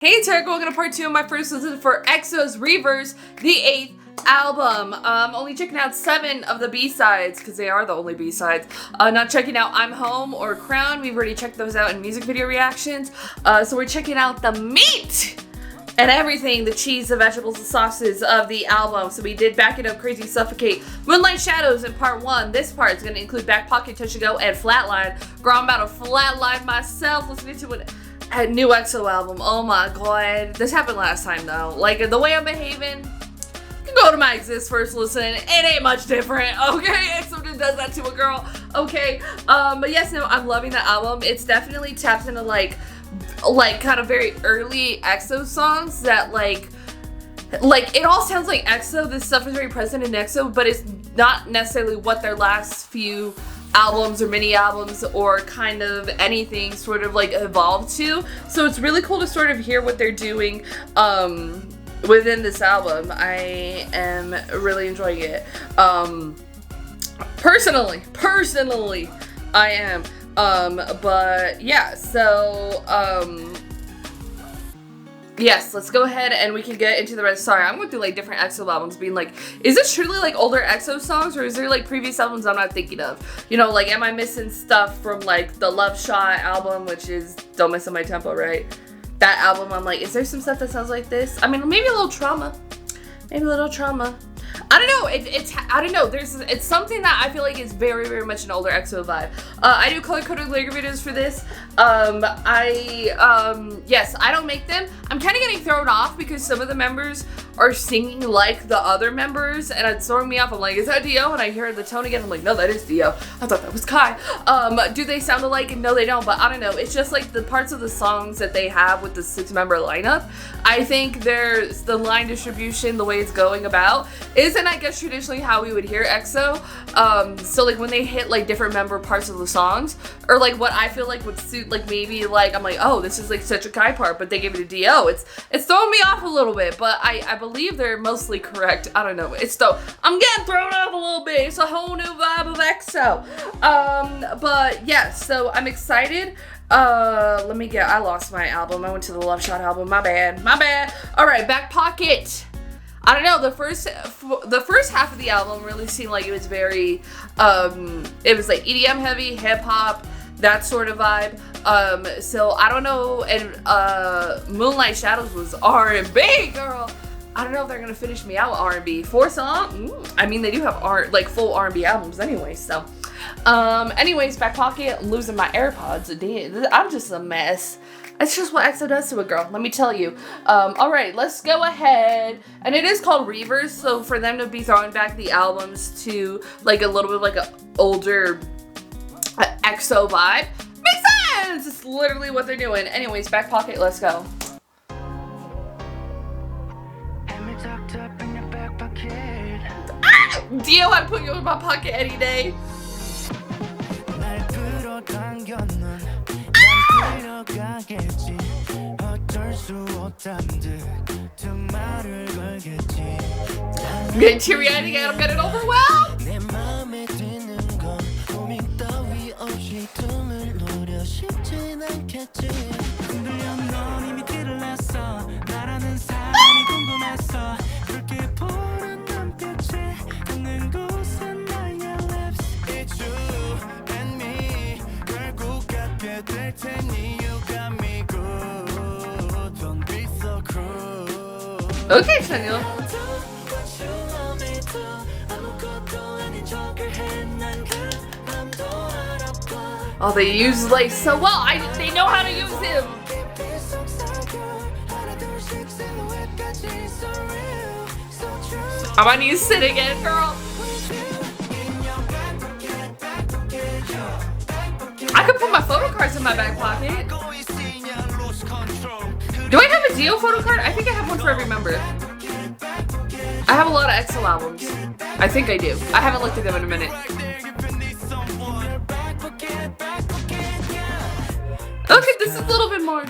Hey Tarek, welcome to part 2 of my first listen for Exo's Reverxe, the 8th album. Only checking out 7 of the B-sides, because they are the only B-sides. Not checking out I'm Home or Crown. We've already checked those out in music video reactions. So we're checking out the meat and everything, the cheese, the vegetables, the sauces of the album. So we did Back It Up, Crazy, Suffocate, Moonlight Shadows in part 1. This part is going to include Back Pocket, Touch and Go, and Flatline. Girl, I'm about to flatline myself listening to it. A new EXO album. Oh my god. This happened last time though. Like, the way I'm behaving, you can go to my Exist first listen. It ain't much different. Okay? EXO just does that to a girl. Okay? But yes, no, I'm loving the album. It's definitely taps into like kind of very early EXO songs that like it all sounds like EXO. This stuff is very present in EXO, but it's not necessarily what their last few albums or mini albums or kind of anything sort of like evolved to. So it's really cool to sort of hear what they're doing within this album. I am really enjoying it. Personally I am. But yeah, so yes, let's go ahead and we can get into the rest. Sorry, I'm going through like different EXO albums being like, is this truly like older EXO songs or is there like previous albums I'm not thinking of? You know, like am I missing stuff from like the Love Shot album, which is Don't Mess Up My Tempo, right? That album, I'm like, is there some stuff that sounds like this? I mean, maybe a little Trauma. Maybe a little Trauma. I don't know. I don't know. It's something that I feel like is very, very much an older EXO vibe. I do color-coded lyric videos for this. Yes, I don't make them. I'm kind of getting thrown off because some of the members are singing like the other members, and it's throwing me off. I'm like, is that Dio? And I hear the tone again. I'm like, no, that is Dio. I thought that was Kai. Do they sound alike? No, they don't. But I don't know. It's just like the parts of the songs that they have with the 6-member lineup. I think there's the line distribution, the way it's going about, isn't, I guess, traditionally how we would hear EXO. So like when they hit like different member parts of the songs, or like what I feel like would suit, like maybe like I'm like, oh, this is like such a Kai part, but they give it a Dio. It's throwing me off a little bit, but I believe they're mostly correct. I don't know. I'm getting thrown off a little bit. It's a whole new vibe of EXO. But yeah, so I'm excited. I lost my album. I went to the Love Shot album. My bad. All right, Back Pocket. I don't know, the first half of the album really seemed like it was very, it was like EDM heavy, hip hop, that sort of vibe. So I don't know, and Moonlight Shadows was R&B, girl. I don't know if they're gonna finish me out with R&B. 4 songs? I mean, they do have full R&B albums anyway, so. Anyways, Back Pocket, I'm losing my AirPods. I'm just a mess. It's just what EXO does to a girl, let me tell you. Alright, let's go ahead. And it is called Reverse, so for them to be throwing back the albums to like a little bit of like an older EXO vibe, makes sense! It's literally what they're doing. Anyways, Back Pocket, let's go. Ah! Dio, I'd put you in my pocket any day. I'm getting teary-eyed again. I'm getting overwhelmed. Okay, Chanyeol. Oh, they use like so well. They know how to use him. I'm gonna need to sit again, girl. I could put my photo cards in my back pocket. Do I have a Dio photo card? I think I have one for every member. I have a lot of EXO albums. I think I do. I haven't looked at them in a minute. Okay, this is a little bit more.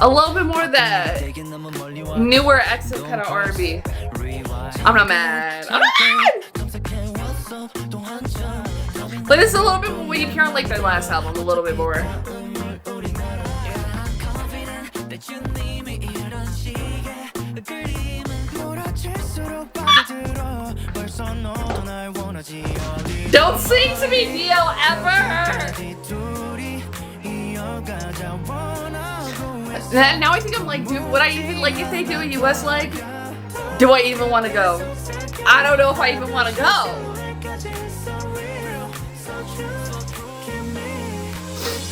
A little bit more of that newer EXO kind of R&B. I'm not mad. I'm not mad! But it's a little bit more what you hear on like their last album, a little bit more. Don't sing to me, Dio, ever! Now I think I'm like, dude, would I even, like, if they do a US leg, do I even want to go? I don't know if I even want to go.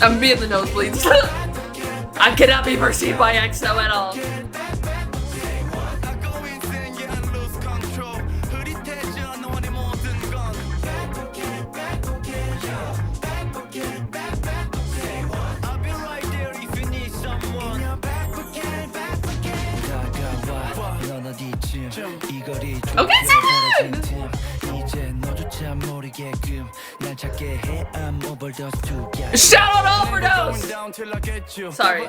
I'm gonna be in the nosebleeds. I cannot be perceived by EXO at all. Okay, Seven! Shout out Overdose! Sorry.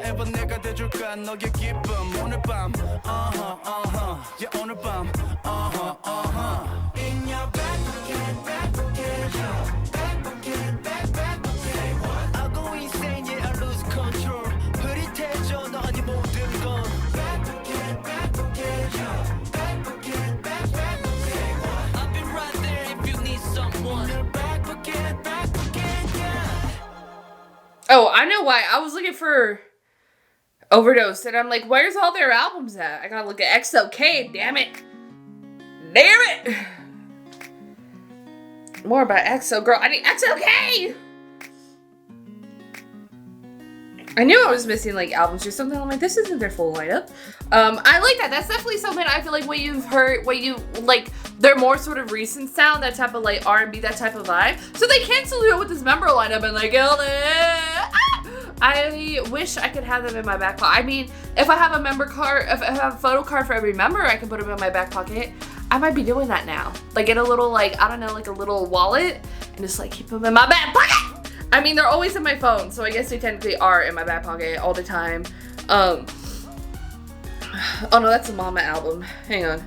Oh, I know why. I was looking for Overdose, and I'm like, where's all their albums at? I gotta look at XOK, damn it. Damn it! More about EXO, girl. I need XOK! I knew I was missing, like, albums or something. I'm like, this isn't their full lineup. I like that. That's definitely something I feel like what you've heard, what you, like, they're more sort of recent sound, that type of, like, R&B, that type of vibe. So they cancel it with this member lineup and, like, I wish I could have them in my back pocket. I mean, if I have a member card, if I have a photo card for every member, I can put them in my back pocket. I might be doing that now. Like, get a little, like, I don't know, like a little wallet and just, like, keep them in my back pocket. I mean, they're always in my phone, so I guess they technically are in my back pocket all the time. Oh no, that's a Mama album. Hang on.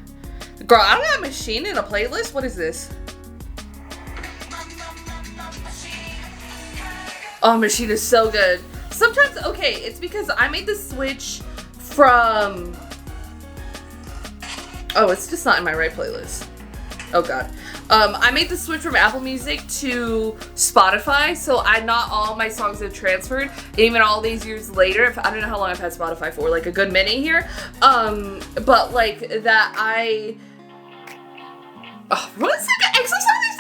Girl, I don't have Machine in a playlist? What is this? Oh, Machine is so good. Sometimes, okay, it's because I made the switch from... Oh, it's just not in my right playlist. Oh god. I made the switch from Apple Music to Spotify, so not all my songs have transferred. And even all these years later, I don't know how long I've had Spotify for, like a good minute here. But like that what is that? EXO song is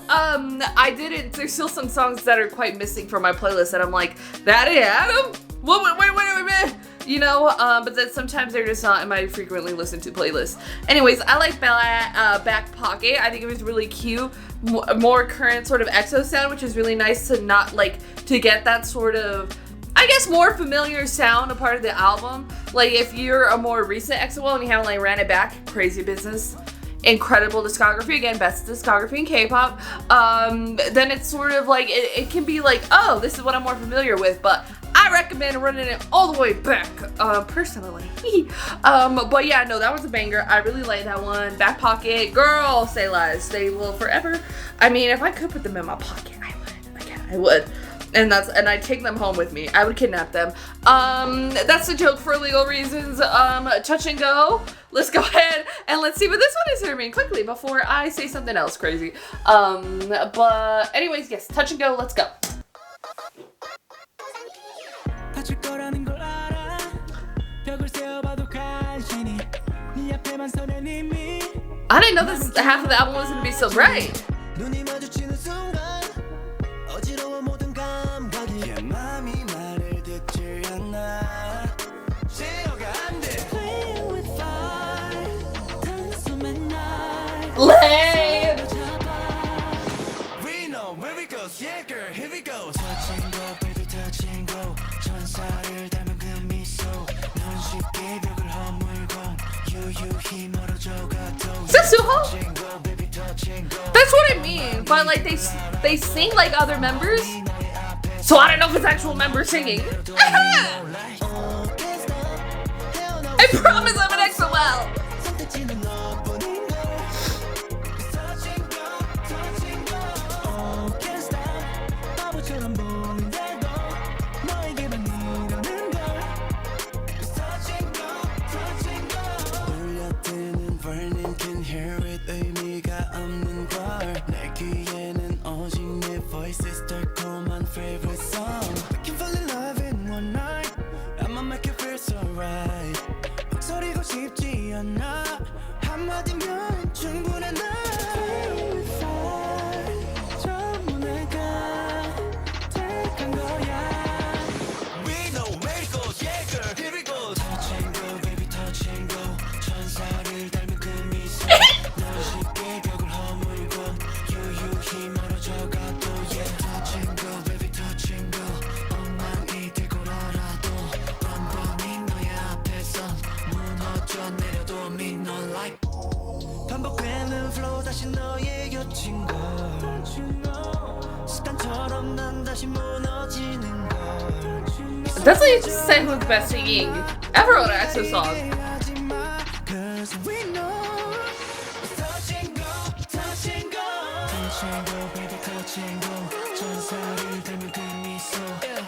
that? I didn't. There's still some songs that are quite missing from my playlist, and I'm like, that is Adam? Wait. You know, but then sometimes they're just not in my frequently listened to playlist. Anyways, I like Back Pocket. I think it was really cute. More current sort of EXO sound, which is really nice to not like to get that sort of, I guess, more familiar sound a part of the album. Like if you're a more recent EXO and you haven't like ran it back, crazy business. Incredible discography, again, best discography in K-pop. Then it's sort of like, it can be like, oh, this is what I'm more familiar with, but I recommend running it all the way back, personally. But yeah, no, that was a banger. I really like that one. Back Pocket, girl, say lies. They will forever. I mean, if I could put them in my pocket, I would. Again, I would. And I'd take them home with me. I would kidnap them. That's a joke for legal reasons. Touch and Go. Let's go ahead and let's see what this one is serving quickly before I say something else crazy. But anyways, yes, Touch and Go, let's go. I didn't know this half of the album was gonna be so bright. Lame. We know where we go, yeah girl, here we go. Touch and go, baby, touch and go. 천사를 닮은 그 미소. 넌 쉽게 벽을 허물고 유유히 멀어져가도. Is that Suho? That's what I mean, but like they sing like other members, so I don't know if it's actual members singing. I promise I'm an XOL. 반복되는 flow 다시 너의 곁인 걸 습관처럼 난 다시 무너지는 걸 That's like just say who's the best singing ever on an EXO song. Cause we know touching go touching go touching go baby touching go 전사를 닮은 그 미소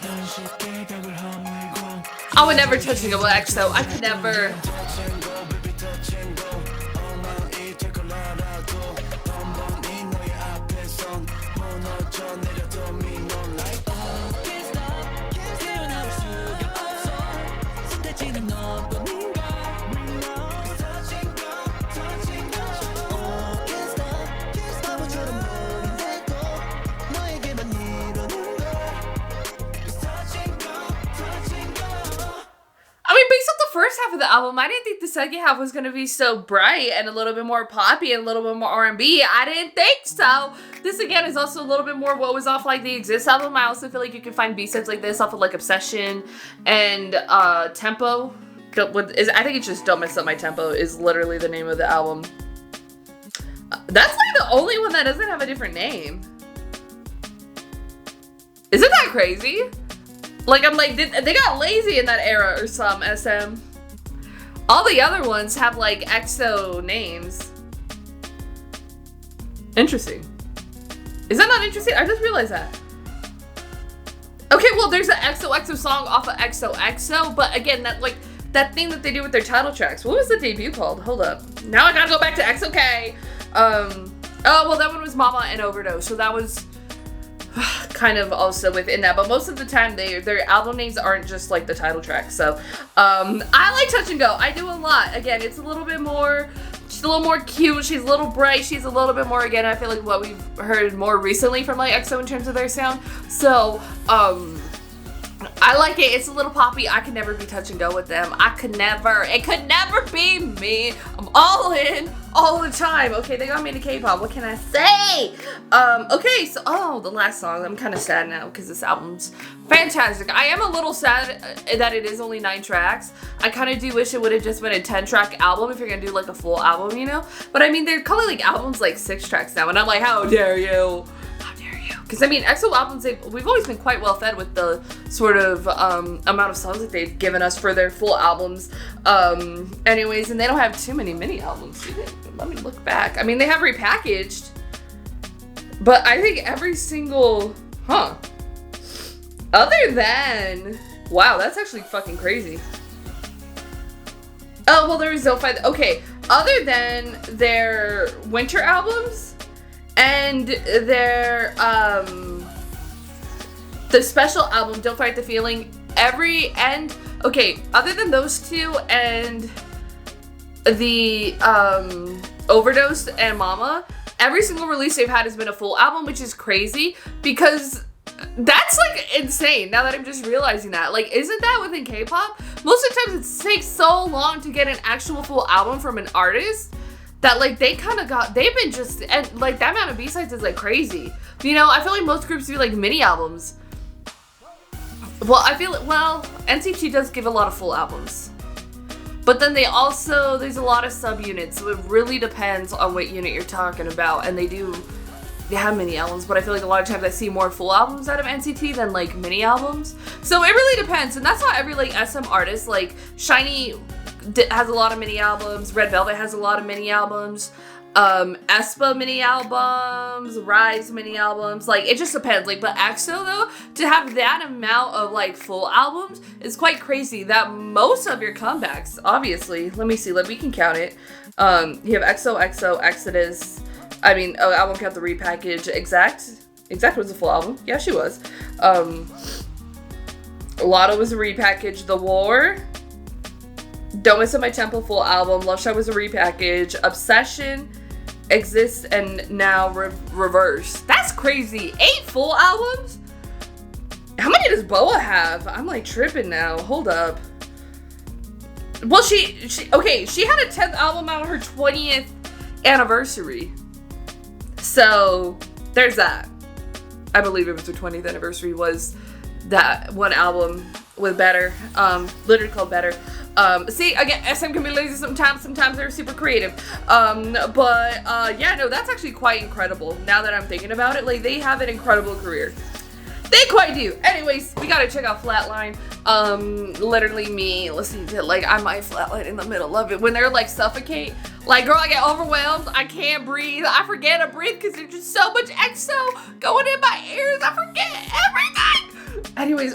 넌 쉽게 벽을 허물곤 I would never touch a with EXO. I could never. touching go baby touching go 엉망이 될 걸 알아도 번번이 너의 앞에선 무너져 내려도 me no like Can't stop 깨어나올 수가 없어 선택지는 너뿐인가 touching go touching go Can't stop 바보처럼 노린데도 너에게만 이러는 걸 touching go touching go I mean, based on the first half of the album, I didn't think the second half was gonna be so bright and a little bit more poppy and a little bit more R&B. I didn't think so. This again is also a little bit more what was off like the Exist album. I also feel like you can find B-sides like this off of like Obsession and Tempo. I think it's just Don't Mess Up My Tempo is literally the name of the album. That's like the only one that doesn't have a different name. Isn't that crazy? Like, I'm like, they got lazy in that era or some, SM. All the other ones have, like, EXO names. Interesting. Is that not interesting? I just realized that. Okay, well, there's an EXO song off of EXO, but again, that thing that they do with their title tracks. What was the debut called? Hold up. Now I gotta go back to EXO-K. Oh, well, that one was Mama and Overdose, so that was kind of also within that, but most of the time their album names aren't just like the title track. So I like Touch and Go. I do a lot. Again, it's a little bit more, she's a little more cute, she's a little bright, she's a little bit more, again, I feel like what we've heard more recently from like EXO in terms of their sound. So I like it. It's a little poppy. I could never be Touch and Go with them. It could never be me. I'm all in all the time. Okay, they got me into K-pop. What can I say? Okay, so, the last song. I'm kind of sad now because this album's fantastic. I am a little sad that it is only 9 tracks. I kind of do wish it would have just been a 10-track album if you're going to do like a full album, you know? But I mean, they're calling like albums like 6 tracks now, and I'm like, how dare you? Because, I mean, EXO albums, we've always been quite well fed with the sort of amount of songs that they've given us for their full albums. Anyways, and they don't have too many mini albums, do they? Let me look back. I mean, they have Repackaged, but I think every single, other than, wow, that's actually fucking crazy. Oh, well, there was Zo5. Okay, other than their winter albums, and their, the special album, Don't Fight the Feeling, other than those two and the, Overdose and Mama, every single release they've had has been a full album, which is crazy, because that's, like, insane, now that I'm just realizing that. Like, isn't that within K-pop? Most of the times it takes so long to get an actual full album from an artist, that, like, they've been just, and, like, that amount of B-sides is, like, crazy. You know, I feel like most groups do, like, mini albums. Well, NCT does give a lot of full albums. But then there's a lot of subunits, so it really depends on what unit you're talking about, and they have mini albums, but I feel like a lot of times I see more full albums out of NCT than, like, mini albums. So it really depends, and that's how every, like, SM artist, like, SHINee has a lot of mini albums, Red Velvet has a lot of mini albums, aespa mini albums, Rise mini albums, like, it just depends. Like, but EXO, though, to have that amount of, like, full albums is quite crazy. That most of your comebacks, obviously, let me see, we can count it. You have EXO, Exodus, I won't count the Repackage. Exact was a full album. Yeah, she was. Lotto was a Repackage. The War, Don't Miss Up My Tempo full album. Love Shot was a Repackage. Obsession, Exists, and now Reverse. That's crazy. 8 full albums? How many does Boa have? I'm like tripping now. Hold up. Well, she had a 10th album out on her 20th anniversary. So there's that. I believe it was her 20th anniversary was that one album with Better, literally called Better. See, again, SM can be lazy sometimes they're super creative. Yeah, no, that's actually quite incredible now that I'm thinking about it. Like, they have an incredible career. They quite do. Anyways, we gotta check out Flatline. Literally me listening to, like, I might flatline in the middle of it when they're like suffocate. Like, girl, I get overwhelmed. I can't breathe. I forget to breathe because there's just so much EXO going in my ears. I forget everything. Anyways,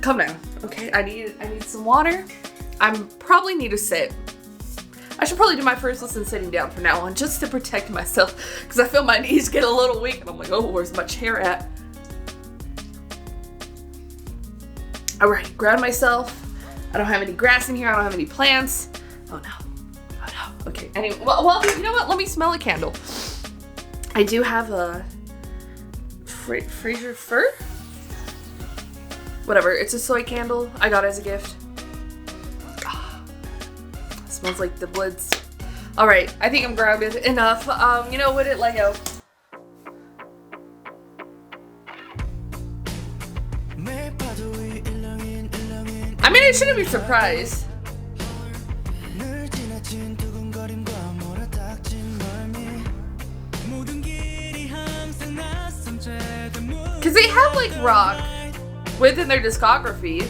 calm down. Okay, I need some water. I probably need to sit. I should probably do my first listen sitting down from now on just to protect myself because I feel my knees get a little weak and I'm like, oh, where's my chair at? All right, ground myself. I don't have any grass in here. I don't have any plants. Oh no. Oh no. Okay. Anyway, well, you know what? Let me smell a candle. I do have a Fraser Fir? Whatever. It's a soy candle I got as a gift. Smells like the woods. All right, I think I'm grounded enough. You know, would it let go? I mean, I shouldn't be surprised. Cause they have like rock within their discography.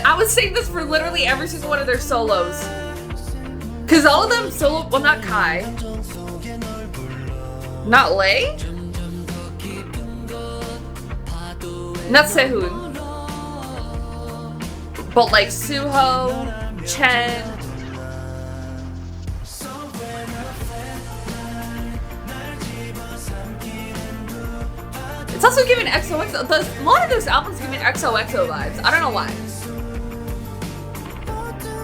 I was saying this for literally every single one of their solos. Cause all of them solo, well, not Kai. Not Lay. Not Sehun. But like Suho, Chen. It's also giving XOXO. A lot of those albums give me XOXO vibes. I don't know why.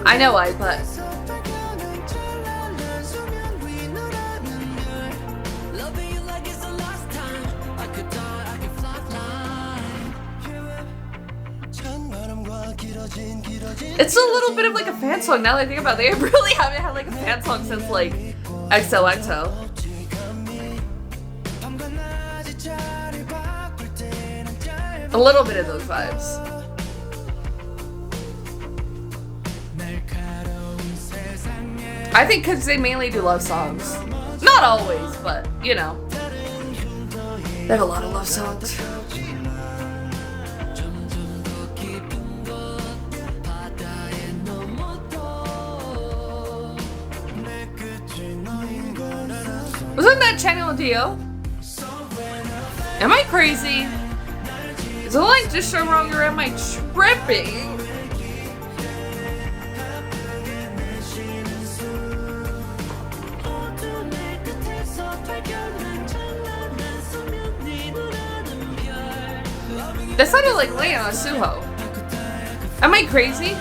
I know why, but it's a little bit of like a fan song now that I think about it. They really haven't had like a fan song since like XOXO. A little bit of those vibes. I think because they mainly do love songs. Not always, but you know. They have a lot of love songs. Wasn't that Channel Dio? Am I crazy? Is it like just so wrong or am I tripping? That sounded like Leia on Suho. Am I crazy?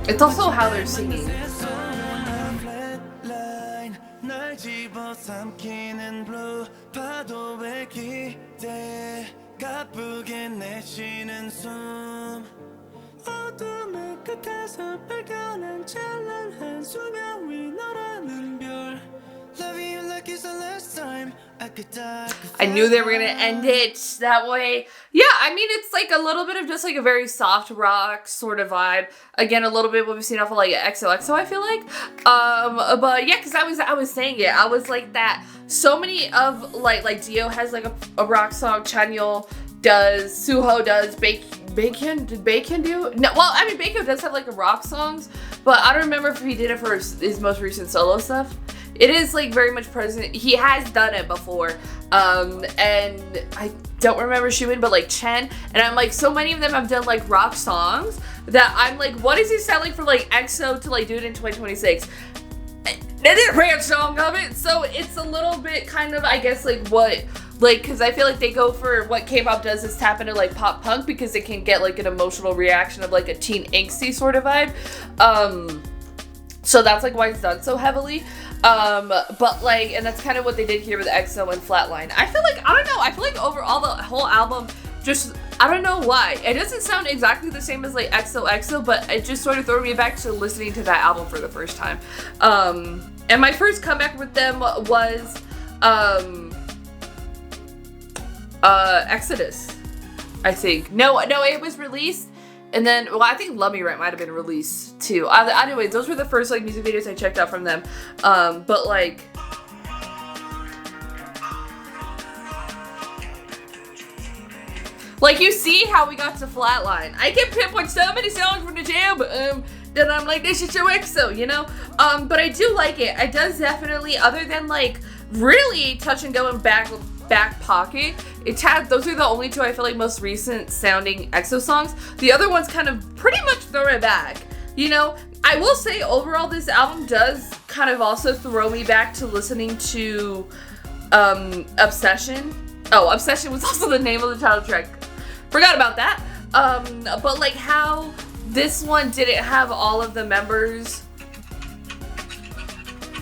It's also how they're singing. I knew they were gonna end it that way. Yeah, I mean, it's like a little bit of just like a very soft rock sort of vibe. Again, a little bit what we've seen off of like XOXO, I feel like. But yeah, because I was saying it. I was like that. So many of like Dio has like a rock song. Chanyeol does. Suho does. Bacon? Did Bacon do? No, well, I mean, Bacon does have like a rock songs, but I don't remember if he did it for his most recent solo stuff. It is like very much present. He has done it before. And I don't remember Xiumin, but like Chen. And I'm like, so many of them have done like rock songs that I'm like, what is he selling for like EXO to like do it in 2026? They did a rap song of it. So it's a little bit kind of, I guess, like what, like, because I feel like they go for what K-pop does is tap into like pop punk because it can get like an emotional reaction of like a teen angsty sort of vibe. So that's like why it's done so heavily. But like, and that's kind of what they did here with EXO and Flatline. I feel like, I don't know, I feel like overall the whole album just, I don't know why. It doesn't sound exactly the same as like EXO, but it just sort of threw me back to listening to that album for the first time. And my first comeback with them was Exodus, I think. No, it was released. And then, well, I think Love Me Right might have been released too. Anyways, those were the first like music videos I checked out from them. But like, you see how we got to Flatline. I can pinpoint so many songs from the jam, then I'm like, this is your EXO, you know? But I do like it. It does definitely, other than like really touch and go and back pocket, those are the only two I feel like most recent sounding EXO songs. The other ones kind of pretty much throw it back, you know? I will say overall this album does kind of also throw me back to listening to Obsession. Oh, Obsession was also the name of the title track. Forgot about that. But like how this one didn't have all of the members.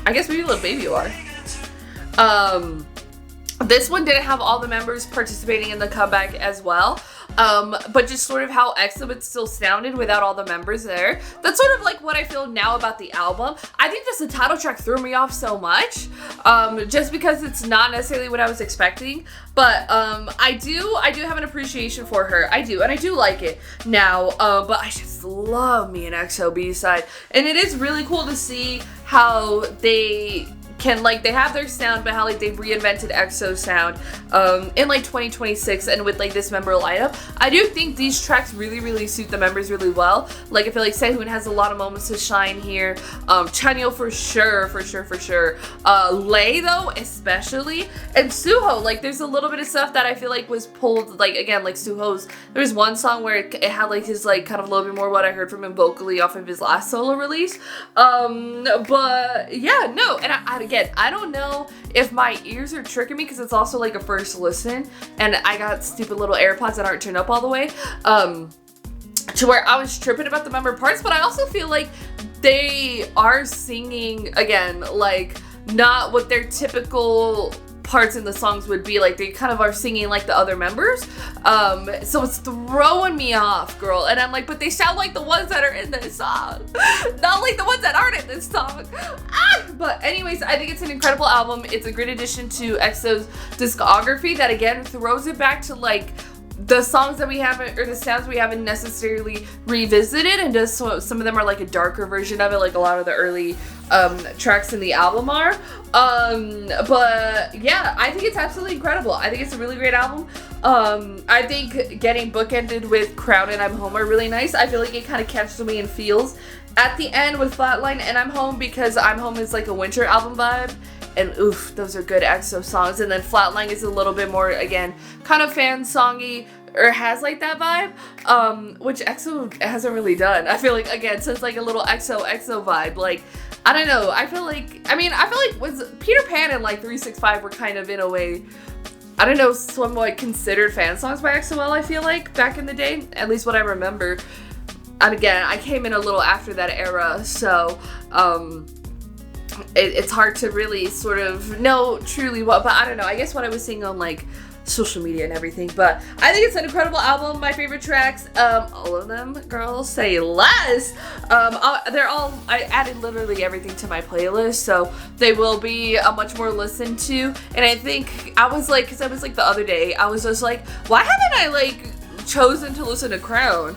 I guess maybe Lil Baby you are. This one didn't have all the members participating in the comeback as well. But just sort of how EXO still sounded without all the members there. That's sort of like what I feel now about the album. I think just the title track threw me off so much, just because it's not necessarily what I was expecting. But I do have an appreciation for her. I do, and I do like it now. But I just love me an EXO B-side, and it is really cool to see how they can, like, they have their sound, but how like they've reinvented EXO sound in like 2026 and with like this member lineup. I do think these tracks really suit the members really well. Like I feel like Sehun has a lot of moments to shine here. Chanyeol for sure. Lay though especially, and Suho, like there's a little bit of stuff that I feel like was pulled, like again like Suho's, there's one song where it had like his like kind of a little bit more what I heard from him vocally off of his last solo release. But yeah, no, and I don't know if my ears are tricking me because it's also like a first listen and I got stupid little AirPods that aren't turned up all the way, to where I was tripping about the member parts, but I also feel like they are singing, again, like not what their typical parts in the songs would be. Like they kind of are singing like the other members, so it's throwing me off, girl. And I'm like, but they sound like the ones that are in this song, not like the ones that aren't in this song. But anyways, I think it's an incredible album. It's a great addition to EXO's discography that again throws it back to like the songs that we haven't, or the sounds we haven't necessarily revisited, and just some of them are like a darker version of it, like a lot of the early tracks in the album are. But yeah, I think it's absolutely incredible. I think it's a really great album. I think getting bookended with Crown and I'm Home are really nice. I feel like it kind of catches me in feels at the end with Flatline and I'm Home, because I'm Home is like a winter album vibe. And oof, those are good EXO songs. And then Flatline is a little bit more, again, kind of fan songy, or has like that vibe, which EXO hasn't really done. I feel like, again, so it's like a little EXO vibe. Like, I don't know. I feel like was Peter Pan and like 365 were kind of in a way, I don't know, somewhat considered fan songs by EXO-L, I feel like, back in the day. At least what I remember. And again, I came in a little after that era, so it's hard to really sort of know truly what, but I don't know, I guess what I was seeing on like social media and everything. But I think it's an incredible album. My favorite tracks, all of them, girls, say less. They're all, I added literally everything to my playlist, so they will be much more listened to. And I think I was like, because I was like the other day, I was just like, why haven't I like chosen to listen to Crown?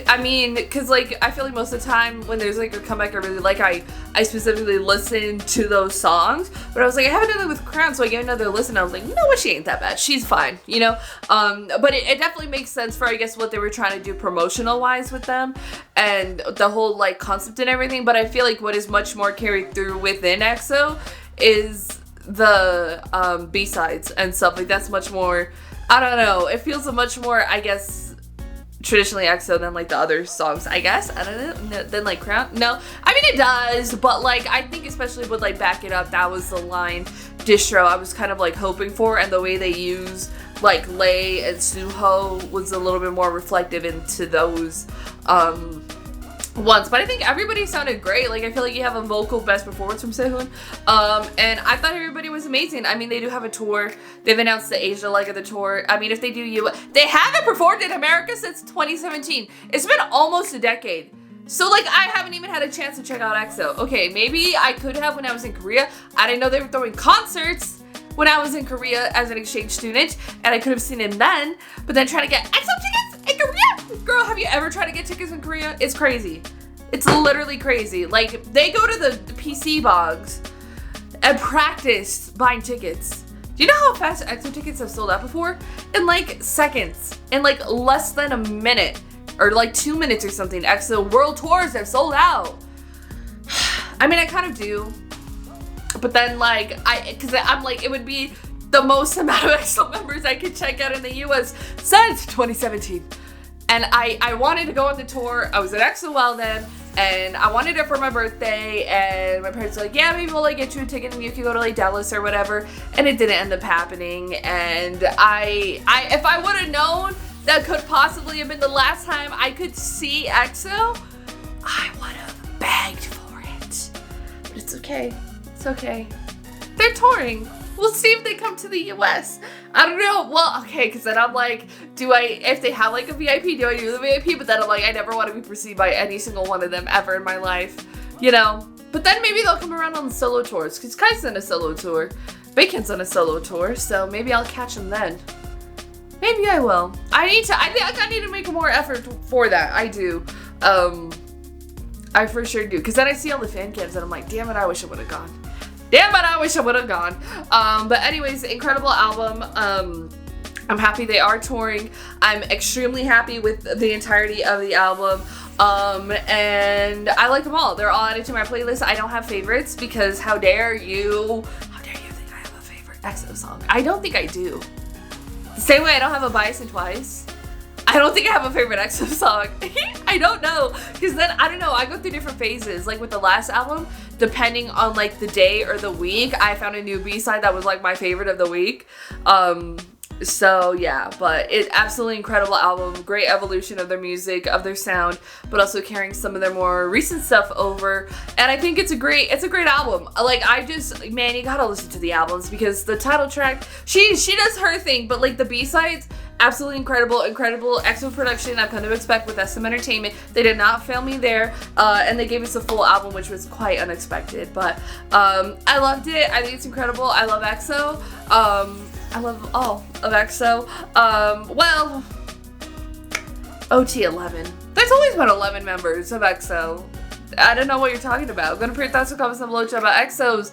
I mean, because like I feel like most of the time when there's like a comeback I really like, I specifically listen to those songs, but I was like, I haven't done it with Crown, so I gave another listen. I was like, you know what, she ain't that bad, she's fine, you know. But it definitely makes sense for, I guess, what they were trying to do promotional wise with them and the whole like concept and everything. But I feel like what is much more carried through within EXO is the B-sides and stuff. Like that's much more, I don't know, it feels a much more, I guess, traditionally EXO than like the other songs, I guess. I don't know, than like Crown. No, I mean it does, but like I think especially with like Back It Up, that was the line distro I was kind of like hoping for, and the way they use like Lay and Suho was a little bit more reflective into those once, but I think everybody sounded great. Like, I feel like you have a vocal best performance from Sehun. And I thought everybody was amazing. I mean, they do have a tour. They've announced the Asia leg of the tour. I mean, if they do they haven't performed in America since 2017. It's been almost a decade. So, like, I haven't even had a chance to check out EXO. Okay, maybe I could have when I was in Korea. I didn't know they were throwing concerts when I was in Korea as an exchange student, and I could have seen him then, but then trying to get EXO tickets in Korea? Girl, have you ever tried to get tickets in Korea? It's crazy. It's literally crazy. Like, they go to the PC bogs and practice buying tickets. Do you know how fast EXO tickets have sold out before? In like seconds, in like less than a minute, or like 2 minutes or something. EXO world tours have sold out. I mean, I kind of do. But then, like, because I'm like, it would be the most amount of EXO members I could check out in the US since 2017. And I wanted to go on the tour. I was at EXO then, and I wanted it for my birthday. And my parents were like, yeah, maybe we'll like get you a ticket and you can go to like Dallas or whatever. And it didn't end up happening. And if I would have known that could possibly have been the last time I could see EXO, I would have begged for it. But it's okay. It's okay. They're touring. We'll see if they come to the US. I don't know. Well, okay, because then I'm like, if they have like a VIP, do I do the VIP? But then I'm like, I never want to be perceived by any single one of them ever in my life, you know? But then maybe they'll come around on the solo tours, because Kai's on a solo tour. Bacon's on a solo tour, so maybe I'll catch them then. Maybe I will. I think I need to make more effort for that. I do. I for sure do. Because then I see all the fan cams and I'm like, damn it, I wish I would have gone. Damn it, I wish I would have gone. But anyways, incredible album. I'm happy they are touring. I'm extremely happy with the entirety of the album. And I like them all. They're all added to my playlist. I don't have favorites because how dare you think I have a favorite EXO song? I don't think I do. The same way I don't have a Bias and Twice. I don't think I have a favorite EXO song. I don't know. Because then, I don't know, I go through different phases. Like with the last album, depending on like the day or the week, I found a new B-side that was like my favorite of the week. So yeah, but it absolutely incredible album, great evolution of their music, of their sound, but also carrying some of their more recent stuff over. And I think it's a great album. Like man, you gotta listen to the albums because the title track, she does her thing, but like the B-sides, absolutely incredible EXO production I've come to expect with SM Entertainment. They did not fail me there, and they gave us a full album, which was quite unexpected. But I loved it. I think it's incredible. I love EXO. I love all of EXO. Well, OT11. There's always been 11 members of EXO. I don't know what you're talking about. I'm gonna put your thoughts in comments below about EXO's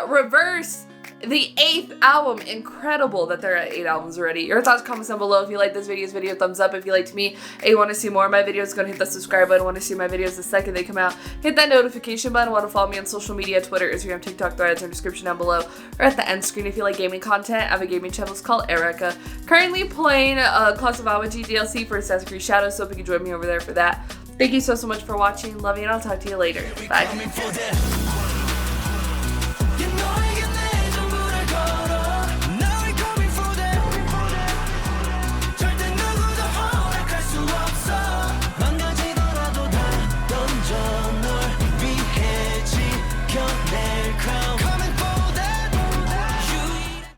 Reverse, the 8th album. Incredible that they're at 8 albums already. Your thoughts, comments down below. If you like this video, thumbs up. If you liked me and you want to see more of my videos, go and hit the subscribe button. Want to see my videos the second they come out, hit that notification button. Want to follow me on social media, Twitter, Instagram, TikTok, threads in the description down below or at the end screen. If you like gaming content, I have a gaming channel. It's called Erica. Currently playing Class of Awaji DLC for Assassin's Creed Shadows, so if you can join me over there for that. Thank you so much for watching. Love you, and I'll talk to you later. Bye.